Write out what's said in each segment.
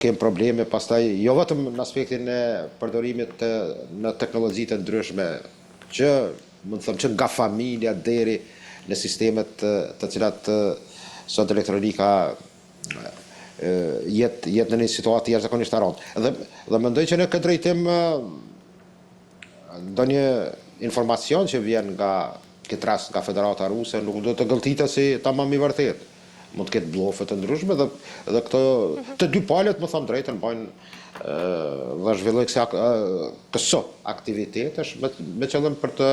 kem probleme pastaj jo vetëm në aspektin e përdorimit në teknologji të ndryshme, që mund të them që nga familja deri në sistemet të cilat sot elektronika jetë në një situatë jashtëzakonisht të rëndë. Dhe mendoj që në këtë drejtim ndonjë informacion që vjen nga këtë rast nga Federata Ruse nuk do të gëlltitet si tamam i vërtet. Mund të ketë blofe të ndryshme dhe këto të dy palët, më them drejtën, bajnë dhe zhvillojnë këso aktivitetesh me qëllim për të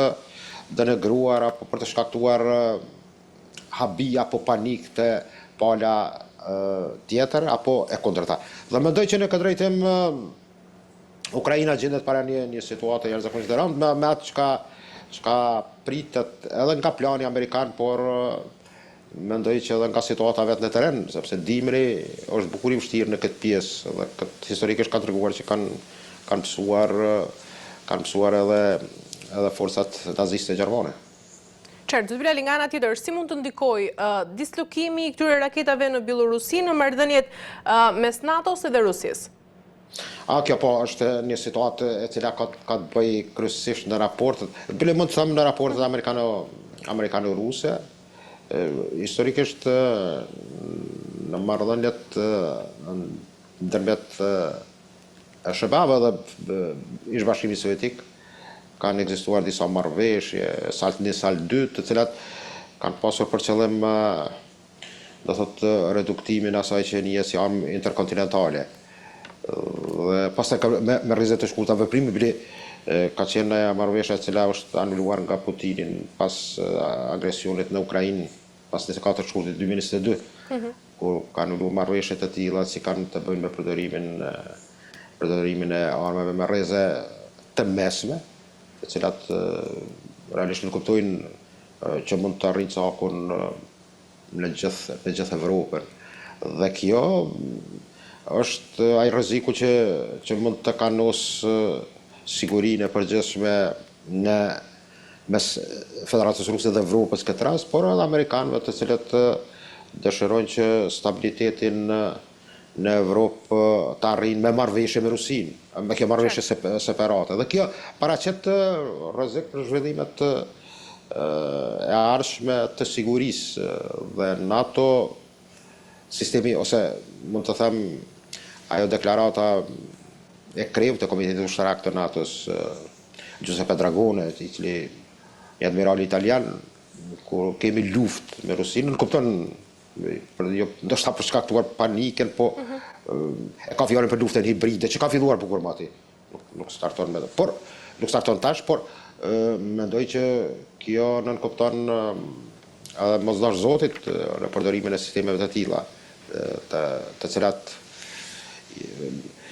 denegruar apo për të shkaktuar habi apo panik të pala tjetër apo e kundërta. Dhe mendoj që në këtë drejtim Ukraina gjendet para një situatë jashtëzakonisht të rëndë me atë çka pritet edhe nga plani amerikan, por mendoj që edhe nga situata vetë në teren, sepse dimri është bukur i vështirë në këtë pjesë dhe këtë historikisht kanë treguar që kanë mësuar edhe forcat naziste gjermane. Qartë, zotëbila nga ana tjetër, si mund të ndikoj dislokimi i këtyre raketave në Bielorusi në marrëdhëniet mes NATO-s dhe Rusisë? Kjo po është një situatë e cila ka të bëjë kryesisht në raportet, bile mund të them në raportet amerikano-ruse, historikisht në marrëdhëniet ndërmjet SHBA-ve dhe Ish-Bashkimit Sovjetik kanë ekzistuar disa marrëveshje, SALT 1, SALT 2, të cilat kanë pasur për qëllim do thotë reduktimin asaj që njihet si armë interkontinentale. Dhe pastaj me rrezet të shkurta veprimi bile ka qenë marrëveshja e cila është anuluar nga Putinin pas agresionit në Ukrainë pas 24 shkurtit 2022, kur ka anuluar marrëveshje të tilla që kanë të bëjnë me përdorimin e armëve me rreze të mesme, të cilat realisht nuk kuptojnë që mund të arrijnë cakun në gjithë Evropën. Dhe kjo është ai rreziku që mund të kanos sigurinë e përgjithshme në mes Federatës Ruse dhe Evropës këtë rast, por edhe amerikanëve të cilët dëshirojnë që stabilitetin në Evropë të arrijnë me marrëveshje me Rusinë, me kjo marrëveshje separate. Dhe kjo paraqet rrezik për zhvillimet e ardhshme të sigurisë dhe NATO sistemi, ose mund të them ajo deklarata e krevë të Komitetit Ushtarak të NATO-s, Giuseppe Dragone, i cili një admiral italian, kur kemi luftë me Rusinë, në kupton, ndoshta për shkaktuar paniken, po e ka fjalën për luftën hibride, që ka filluar bukur mati. Nuk starton me por nuk starton tash, por mendoj që kjo nënkupton edhe mosdosh zotit në përdorimin e sistemeve të tilla, të cilat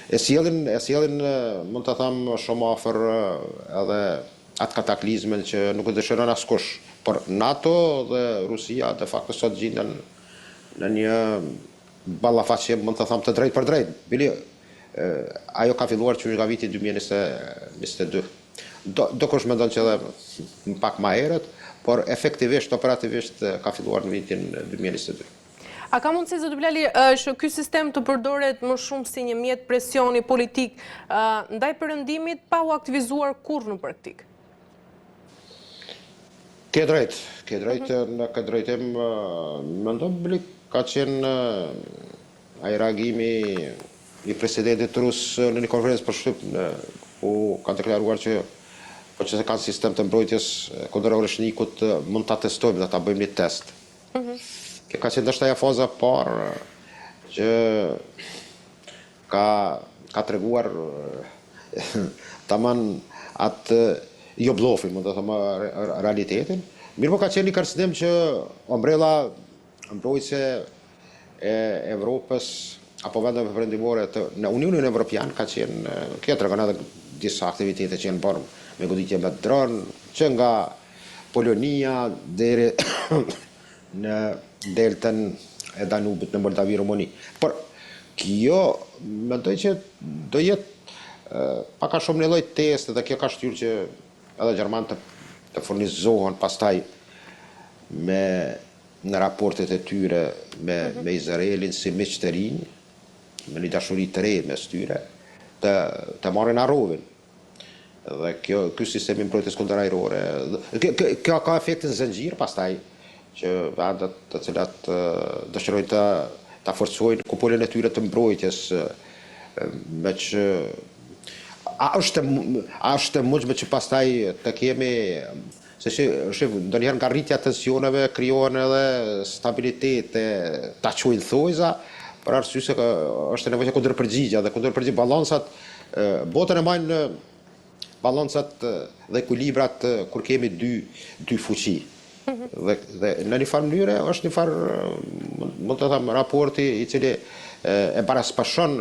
e sjellin mund të them shumë afër edhe atë kataklizmen që nuk e dëshiron askush, por NATO dhe Rusia de facto sot gjenden në një ballafaqe mund të them të drejtë për drejtë. Bili ajo ka filluar që nga viti 2022. Do kush mendon që edhe pak më herët, por efektivisht, operativisht ka filluar në vitin 2022. A ka mundësi, zoti Bilali, që ky sistem të përdoret më shumë si një mjet presioni politik ndaj perëndimit pa u aktivizuar kurrë në praktik? Ke drejt në këtë drejtim, mendon Bili ka qenë ai reagimi i presidentit rus në një konferencë për shtyp, ku ka deklaruar që po që se kanë sistem të mbrojtjes kundër orëshnikut, mund ta testojmë dhe ta bëjmë një test. Kjo ka qenë ndoshta ajo faza parë që ka treguar tamam atë jo blofin, mund të them realitetin. Mirë po ka qenë një kërcënim që ombrella mbrojtëse e Evropës apo vendeve perëndimore në Unionin Evropian ka qenë, kjo tregon edhe disa aktivitete që janë bërë me goditje me dron, që nga Polonia deri në deltën e Danubit në Moldavi, Rumani. Por kjo mendoj që do jetë pak a shumë një lloj test, dhe kjo ka shtyrë që edhe gjermanët të furnizohen pastaj në raportet e tyre me Izraelin si miq të rinj, me një dashuri të re mes tyre, të marrin arrovin. Dhe ky sistemi mbrojtjes kundër ajrore, kjo ka efektin zënxhir pastaj që vendet të cilat dëshirojnë ta forcojnë kupolën e tyre të mbrojtjes, me që a është e mundshme që pastaj të kemi se ndonjëherë nga rritja e tensioneve krijohen edhe stabilitete, ta quajnë thojza, për arsye se është nevojë kundërpërgjigje dhe kundërpërgjigje balancat, botën e majnë balancat dhe ekuilibrat kur kemi dy fuqi. Dhe në një farë mënyre është një farë, mund të them, raporti i cili e baraspashon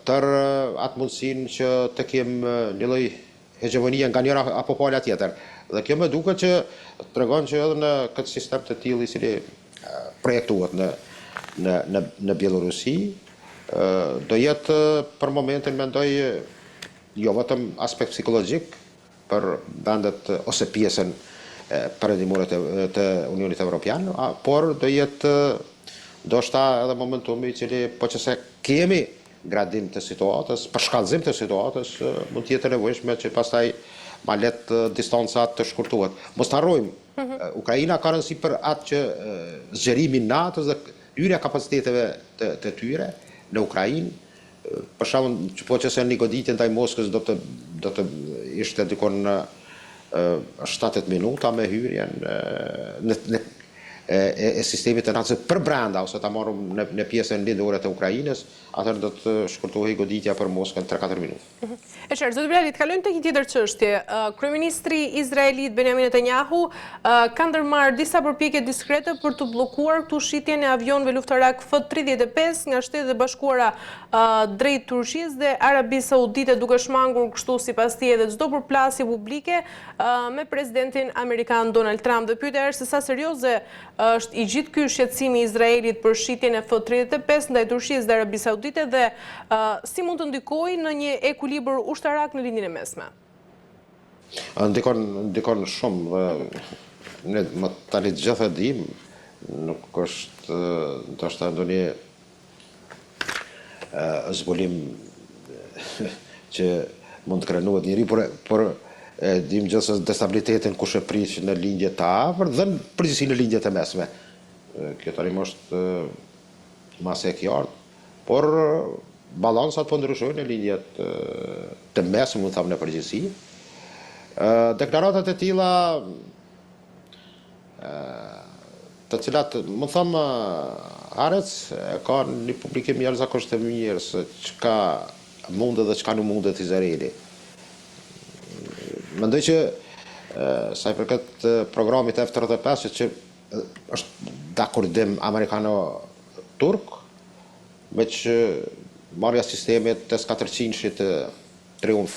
tër atë mundësinë që të kemë një lloj hegemonie nga njëra apo pala tjetër. Dhe kjo më duket që tregon që edhe në këtë sistem të tillë i cili projektohet në Bielorusi, do jetë për momentin, mendoj, jo vetëm aspekt psikologjik për vendet ose pjesën perëndimore të Unionit Evropian, por do jetë ndoshta edhe momentumi i cili po që se kemi gradim të situatës, për shkallëzim të situatës, mund të jetë nevojshme që pastaj ma letë distancat të shkurtohet. Mos të harrojmë, Ukraina ka rëndësi për atë që zgjerimin natës dhe hyrja kapaciteteve të tyre në Ukrainë, për shembull, po që se një goditje ndaj Moskës do të ishte dikon 7 minuta me hyrjen e sistemit të natës për brenda, ose ta marrum në pjesën lindore të Ukrainës, atëherë do të shkurtohej goditja për Moskën 3-4 minuta. E qartë, zoti Bilali, të kalojmë tek një tjetër çështje. Kryeministri izraelit Benjamin Netanyahu ka ndërmarrë disa përpjekje diskrete për të bllokuar këtu shitjen e avionëve luftarak F-35 nga Shtetet e Bashkuara drejt Turqisë dhe Arabisë Saudite, duke shmangur kështu sipas tij edhe çdo përplasje publike me presidentin amerikan Donald Trump. Dhe pyetja është se sa serioze është i gjithë ky shqetësimi i Izraelit për shitjen e F-35 ndaj Turqisë dhe Arabisë Saudite dhe si mund të ndikojë në një ekuilibër ushtarak në lindjen e mesme? Ndikon shumë dhe ne tani të gjithë e dim, nuk është ndoshta ndonjë zbulim që mund të krenohet njëri, por dim gjithë se destabilitetin kush e prish në lindje të afërt dhe në përgjithësi në lindje të mesme. Kjo tani është mas e qartë, por balansat po ndryshojnë në lindjet të mesme, mund të them, në përgjithësi. Deklaratat e tilla të cilat, mund të them, Arec ka një publikim jashtëzakonisht të mirë se çka mundet dhe çka nuk mundet Izraeli. Mendoj që sa i përket programit F-35 që është dakordim amerikano-turk, me që marrja sistemit S-400-shit Triumph